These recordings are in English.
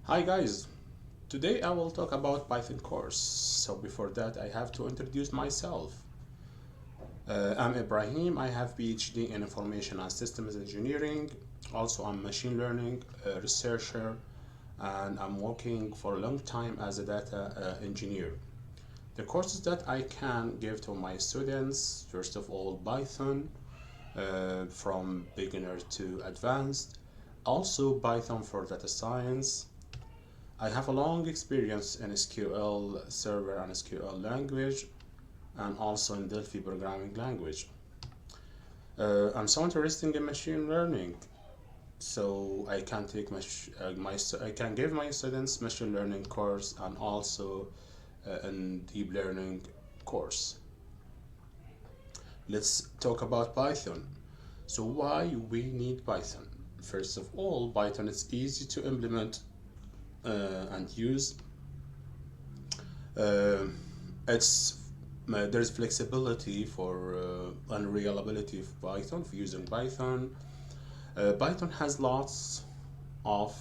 Hi guys, today I will talk about Python course. So before that I have to introduce myself. I'm Ibrahim. I have PhD in Information and Systems Engineering. Also I'm machine learning researcher and I'm working for a long time as a data engineer. The courses that I can give to my students, first of all Python from beginner to advanced, also Python for data science. I have a long experience in SQL Server and SQL language and also in Delphi programming language. I'm so interested in machine learning, so I can take I can give my students machine learning course and also a deep learning course. Let's talk about Python. So why we need Python? First of all, Python is easy to implement and use. Uh, it's there's flexibility for and reliability of Python for using Python. Python has lots of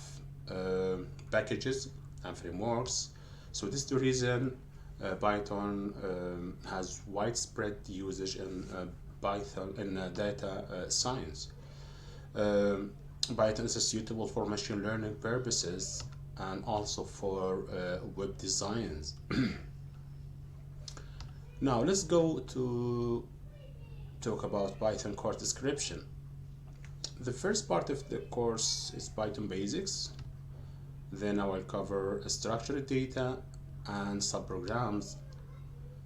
packages and frameworks, so this is the reason Python has widespread usage in Python in data science. Um, Python is suitable for machine learning purposes and also for web designs. Now let's go to talk about Python course description. The first part of the course is Python basics. Then I will cover structured data and subprograms.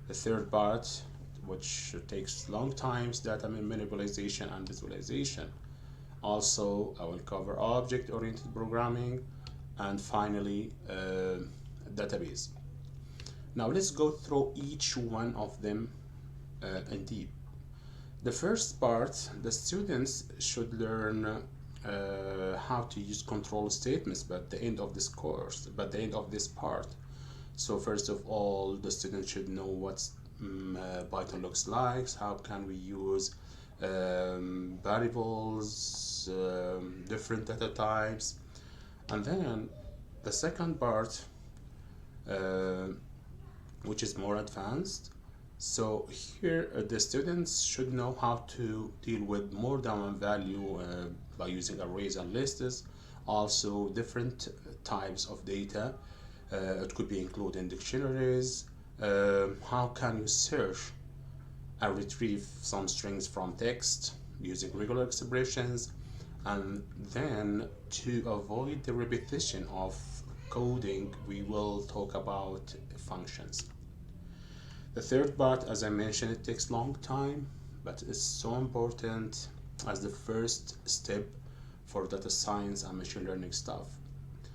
The third part, which takes long times, data manipulation and visualization. Also, I will cover object-oriented programming and finally database. Now let's go through each one of them in deep. The first part, the students should learn how to use control statements by the end of this course, by the end of this part. So first of all, the student should know what Python looks like, how can we use variables, different data types, and then the second part, which is more advanced. So here the students should know how to deal with more than one value by using arrays and lists, also different types of data. It could be included in dictionaries. How can you search and retrieve some strings from text using regular expressions, and then to avoid the repetition of coding we will talk about functions. The third part, as I mentioned, it takes long time, but it's so important as the first step for data science and machine learning stuff.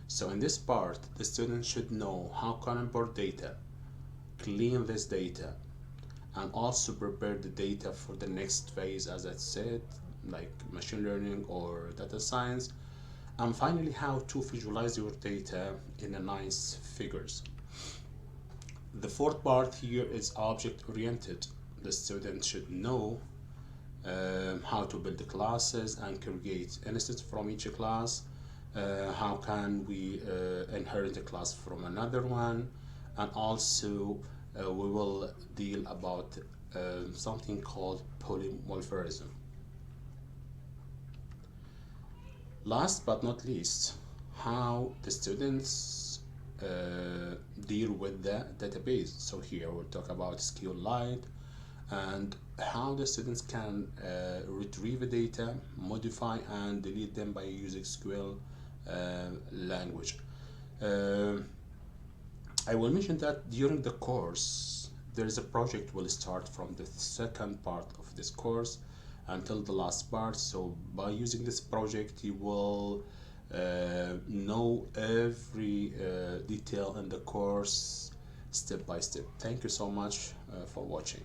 So in this part, the student should know how can import data, clean this data, and also prepare the data for the next phase, as I said, like machine learning or data science, and finally how to visualize your data in a nice figures. The fourth part here is object oriented. The student should know how to build the classes and create instances from each class. How can we inherit a class from another one, and also we will deal about something called polymorphism. Last but not least, how the students deal with the database. So here we'll talk about SQLite and how the students can retrieve the data, modify and delete them by using SQL language. I will mention that during the course there is a project will start from the second part of this course until the last part. So by using this project you will know every detail in the course step by step. Thank you so much for watching.